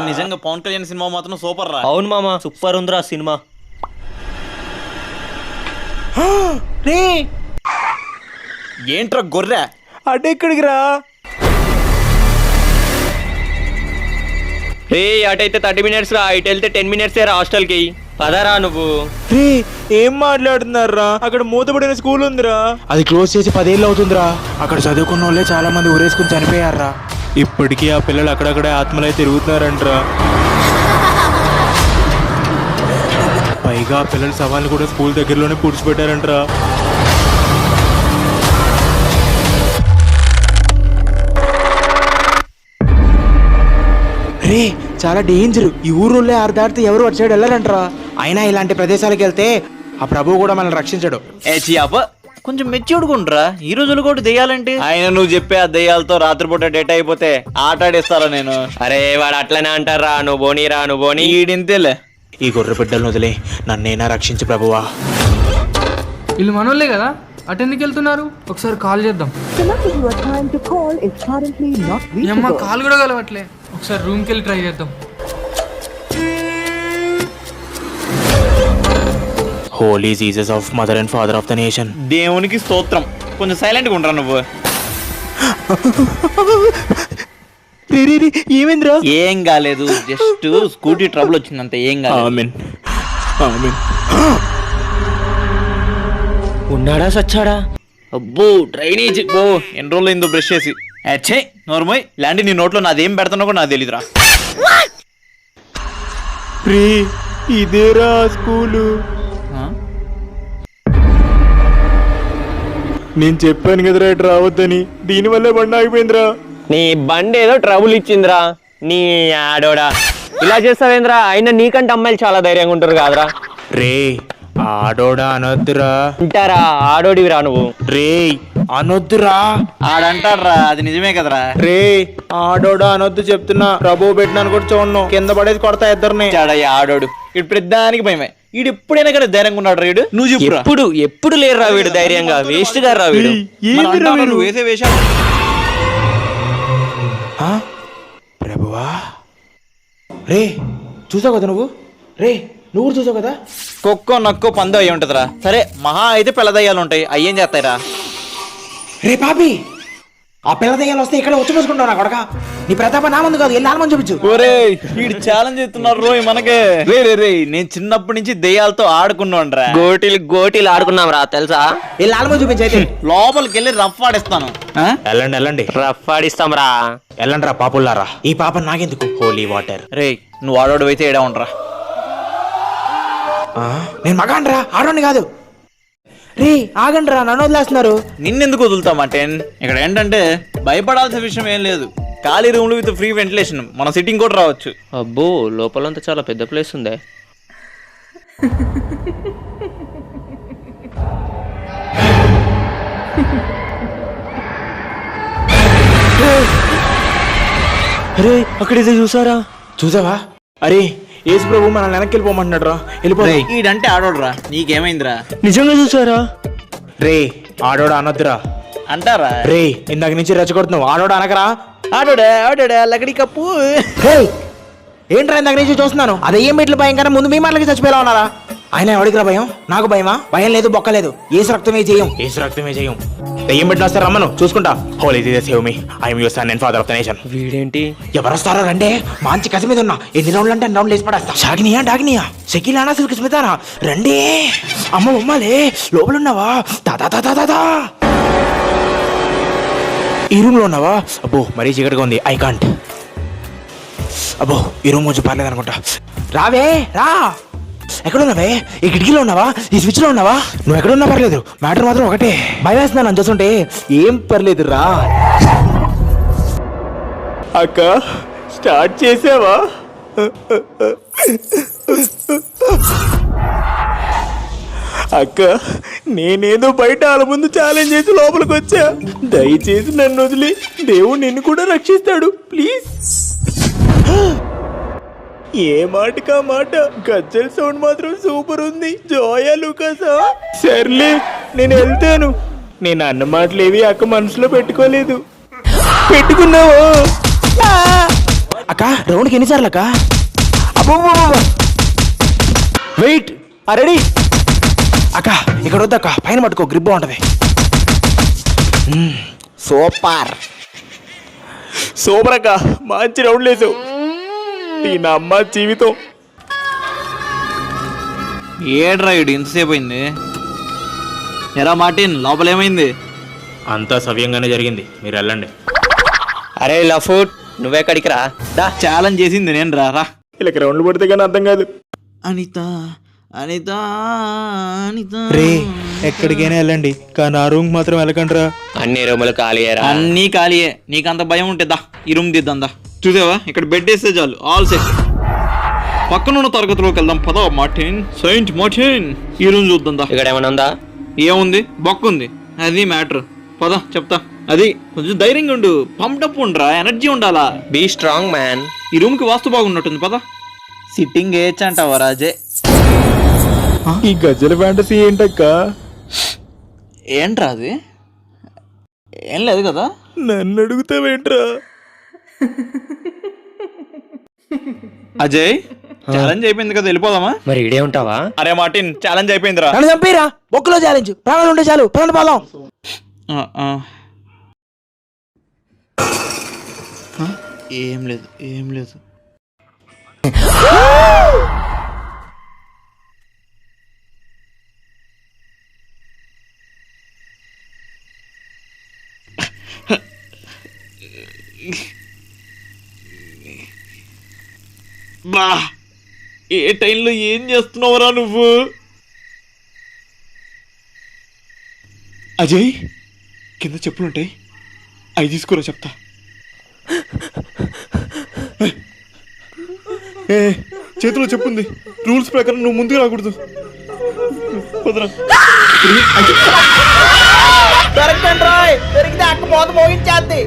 నిజంగా పవన్ కళ్యాణ్ సినిమా మాత్రం సూపర్ రా. అవును మామ, సూపర్ ఉందిరా సినిమా. ఏంట్రా గొర్రె అటెక్కడికి రా? అటైతే 30 minutes రా, ఇటు వెళ్తే 10 minutes రా హాస్టల్కి. పదరా నువ్వు. ఏం మాట్లాడుతున్నారా? అక్కడ మూతపడిన స్కూల్ ఉందిరా, అది క్లోజ్ చేసి 10 ఏళ్ళు అవుతుందిరా. అక్కడ చదువుకున్న వాళ్ళే చాలా మంది ఊరేసుకుని చనిపోయారా. ఇప్పటికీ ఆ పిల్లలు అక్కడక్కడే ఆత్మలై తిరుగుతున్నారంటరా. పైగా పిల్లల సవాళ్ళు కూడా స్కూల్ దగ్గరలోనే పూడ్చిపెట్టారంటరా. రే చాలా డేంజర్. ఈ ఊరులో ఆరు దాటితే ఎవరు అటు సైడ్ వెళ్ళారంటరా. అయినా ఇలాంటి ప్రదేశాలకు వెళ్తే ఆ ప్రభువు కూడా మనల్ని రక్షించడు. కొంచెం మెచ్యూర్డ్గా ఉండరా. ఈ రోజులు కూడా దెయ్యాలంటే ఆయన నువ్వు చెప్పే ఆ దెయ్యాలతో రాత్రిపూట డేట్ అయిపోతే ఆట ఆడేస్తారా నేను? అరే వాడు అట్లనే అంటారా, నువ్వు బోనీరా, నువ్వు బోని. ఈడింతేలే. ఈ గొర్రె బిడ్డలను వదిలే, నన్నైనా రక్షించు ప్రభువా. వీళ్ళు మనోళ్ళే కదా, అటు ఎందుకు వెళ్తున్నారు? ఒకసారి కాల్ చేద్దాం. అమ్మ కాల్ కూడా కలవట్లే. ఒకసారి రూమ్కి వెళ్ళి ట్రై చేద్దాం. Holy Jesus of mother and father of the nation. దేవునికి స్తోత్రం. కొంచెం సైలెంట్గా ఉండరా నువ్వు. ఏమైందిరా? ఏం కాలేదు, జస్ట్ స్కూటీ ట్రబుల్ వచ్చిందంత. ఏం కాలేదు. ఉన్నాడా సచ్చాడా? అబ్బో డ్రైనేజ్ బో ఎన్ని రోజులు అయిందో బ్రష్ చేసి. అచ్చే నోర్మోయ్, ఇలాంటి నీ నోట్లో నాదేం పెడతానో కూడా నాకు తెలీదురా. ఇదేరా స్కూలు. నేను చెప్పాను కదరా ఇటు రావద్దని, దీనివల్లే బండి ఆగిపోయిందిరా. నీ బండి ఏదో ట్రబుల్ ఇచ్చిందిరా. నీ ఆడోడా ఇలా చేస్తావేంద్రా? అయినా నీకంటే అమ్మాయిలు చాలా ధైర్యంగా ఉంటారు కాదురా. రే ఆడోడా అనొద్దురా. అంటారా ఆడోడివిరా నువ్వు. రే అనొద్దురా. ఆడంటాడ్రా, అది నిజమే కదరా. రే ఆడోడా అనొద్దు చెప్తున్నా. ప్రభు పెట్టినాను కూడా చూడను, కింద పడేది కొడతా ఇద్దరిని. చాడయ్య ఆడోడు. ఇటు ప్రతిదానికి భయమే. ఈడు ఎప్పుడైనా కదా ధైర్యంగా ఉన్నాడు రా. నువ్వు చెప్పు. ఎప్పుడు లేరు రా వీడు ధైర్యంగా. వేస్ట్ గా రా వీడు. నువ్వు వేసే వేషాలు. ప్రభువా రే చూసావు కదా నువ్వు? రే నువ్వు చూసావు కదా? కుక్కో నక్కో పందో అయ్యి ఉంటదిరా. సరే మహా అయితే పిల్ల దయ్యాలు ఉంటాయి, అయ్యేం చేస్తాయిరా? రే పాపి, ఆ పిల్ల దయ్యాలు వస్తే ఇక్కడ వచ్చి పోసుకుంటావు నా కొడక. నీ ప్రతాప నా ముందు కాదు, వెళ్ళి ఆలమని చూపించు. ఒరే వీడు ఛాలెంజ్ చేస్తున్నారు రోయ్ మనకే. రే నేను చిన్నప్పటి నుంచి దెయ్యాలతో ఆడుకున్నాండ్రా. గోటీలు ఆడుకున్నాం రా తెలుసా. వెళ్ళి ఆలమని చూపించు. అయితే లోపలికి వెళ్ళి రఫ్ ఆడిస్తాను. వెళ్ళండి రఫ్ ఆడిస్తాం రా. వెళ్ళండి రా పాపుల్లారా. ఈ పాప నాకెందుకు? హోలీ వాటర్. రే నువ్వు ఆడోడు అయితే ఏడా ఉండరా. నేను మగాండ్రా, ఆడోని కాదు. రే ఆగండి రా, నన్ను వదిలేస్తున్నారు. నిన్నెందుకు వదులుతామంటే ఇక్కడ ఏంటంటే భయపడాల్సిన విషయం ఏం లేదు. ఖాళీ రూమ్లు విత్ ఫ్రీ వెంటిలేషన్, మన సిట్టింగ్ కూడా రావచ్చు. అబ్బో లోపలంతా చాలా పెద్ద ప్లేస్ ఉందే. అరే అక్కడైతే చూసారా? చూసావా? అరే యేసు ప్రభు మనల్ని వెనక్కి వెళ్ళిపోమంటున్నాడు రా. వెళ్ళిపో. ఈడంటే ఆడోడురా. నీకేమైందిరా? నిజంగా చూసారా? రే ఆడోడా అనొద్దురా. అంటారా? రే ఇందాక నుంచి రెచ్చగొడుతున్నావు. ఆడోడా అనకరా. ఆడోడా లకడి కప్పు. ఏంట్రా ఇందాక నుంచి చూస్తున్నాను. అదే ఏం మెట్లు భయం కన్నా ముందు మీ మాటలకి చచ్చిపోయేలా ఉన్నారా? ఆయన ఎవడికి భయం? నాకు భయమా? భయం లేదు, బొక్క లేదు. ఏసు రక్తమే చేయం. దయ్యం పెట్టిన వస్తారు, రమ్మను చూసుకుంటా. Holy Jesus save me, I am your son and father of the nation. వీడేంటి? ఎవరు వస్తారో రండే. మంచి కసి మీద ఉన్నా. ఎన్ని రౌండ్లు అంటే రౌండ్లు వేసి పడేస్తా. షాగినియా డాగినియా షకీలానా సిల్క్ స్మితానా రండే. అమ్మ బొమ్మలే లోపల ఉన్నావా? దా ఈ రూమ్ లో ఉన్నావా? అబ్బో మరీ చీకటిగా ఉంది, ఐ కాంట్. అబ్బో ఈ రూమ్ కొంచెం పర్లేదు అనుకుంటా. రావే రా. ఎక్కడున్నావే? ఈ కిటికీలో ఉన్నావా? ఈ స్విచ్ లో ఉన్నావా? నువ్వు ఎక్కడున్నా పర్లేదు, మ్యాటర్ మాత్రం ఒకటే. భయం వేస్తున్నాను అని చూస్తుంటే. ఏం పర్లేదు రా. అక్క స్టార్ట్ చేసావా? అక్క నేనేదో బయట వాళ్ళ ముందు ఛాలెంజ్ చేసి లోపలికి వచ్చా. దయచేసి నన్ను వదిలి, దేవుడు నిన్ను కూడా రక్షిస్తాడు ప్లీజ్. ఏ మాటకా మాట, గజ్జల్ సౌండ్ మాత్రం సూపర్ ఉంది. జోయా లూకాసా? సర్లే నేను వెళ్తాను. నేను అన్న మాటలేవి అక్క మనసులో పెట్టుకోలేదు. పెట్టుకున్నావా? అక్క రౌండ్కి ఎన్నిసార్లు అక్క? అబ్బో వెయిట్ రెడీ అక్క. ఇక్కడ వద్దక్క, పైన పట్టుకో, గ్రిప్ బాగుంటది. సూపర్ సూపర్ అక్క, మంచి రౌండ్ లేసావు. నా అమ్మ జీవితం. ఏడ్రా ఇడు ఇంతసేపు అయింది. ఎరా మార్టిన్, లోపల ఏమైంది? అంతా సవ్యంగానే జరిగింది, మీరు వెళ్ళండి. అరే లఫూట్, నువ్వెక్కడికి రా. ఛాలెంజ్ చేసింది నేను రా. ఇలా రౌండ్లు పడితే కానీ అర్థం కాదు. అనిత అనిత అనిత రే ఎక్కడికైనా వెళ్ళండి, కానీ ఆ రూమ్ మాత్రం వెళ్ళకండి రా. అన్ని రూములు ఖాళీయేరా? అన్నీ ఖాళీయే. నీకంత భయం ఉంటే దా ఈ రూమ్ దిద్దాందా. చూసావా, ఇక్కడ బెడ్ వేస్తే చాలు, ఆల్ సెట్. పక్కనున్న తరగతిలోకి వెళ్దాం పద మార్టిన్. సెయింట్ మార్టిన్, ఈ రూమ్ చూద్దాం దా. ఇక్కడ ఏమైనా ఉందా? ఏముంది, బొక్కుంది, అది మ్యాటర్. పద చెప్తా. అది కొంచెం ధైర్యంగా ఉండు, పంప్డప్ ఉండరా, ఎనర్జీ ఉండాలా. Be strong man. ఈ రూమ్ కి వాస్తు బాగున్నట్టుంది, పద. సిట్టింగ్ ఏచ్ అంటావా రాజే? ఈ గజ్జల ఫ్యాంటసీ ఏంటక్క? ఏంట్రా అది? ఏం లేదు కదా. నన్ను అడుగుతావేంట్రా? అజయ్, ఛాలెంజ్ అయిపోయింది కదా, వెళ్ళిపోదామా? మరి ఇడే ఉంటావా? అరే మార్టిన్, ఛాలెంజ్ అయిపోయిందిరా. నన్ను చంపిరా, బొక్కలో ఛాలెంజ్. ప్రాణాలు ఉంటే చాలు, పదండి పోదాం. ఏం లేదు, ఏం లేదు. బా, ఏ టైంలో ఏం చేస్తున్నావురా నువ్వు? అజయ్, కింద చెప్పులుంటాయి, అవి తీసుకురా చెప్తా. ఏ చేతిలో చెప్పుంది, రూల్స్ ప్రకారం నువ్వు ముందుకు రాకూడదు. కుదరా. దొరికితే అక్క మోత మోగించేద్ది.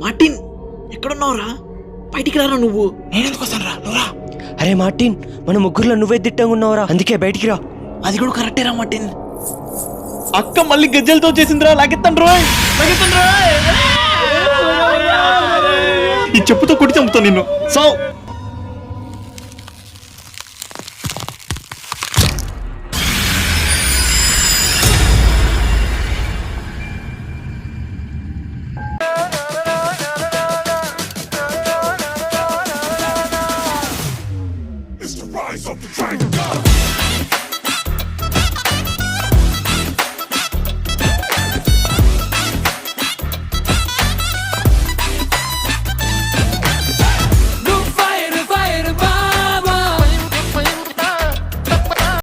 మార్టిన్, ఎక్కడున్నావురా? బయటికి రారా నువ్వు. నేను ఎందుకు వస్తాను రా, నువ్వు రా. అరే మార్టిన్, మన ముగ్గురులో నువ్వే దిట్టంగా ఉన్నావురా, అందుకే బయటికి రా. అది కూడా కరెక్టేరా మార్టిన్. అక్క మళ్ళీ గజ్జలతో చేసిందిరా, లాగెత్తండి రోయ్, లాగెత్తండి రోయ్. ఈ చెప్పుతో కొట్టి చంపుతా నిన్ను. సావ్. It's the rise of the dragon.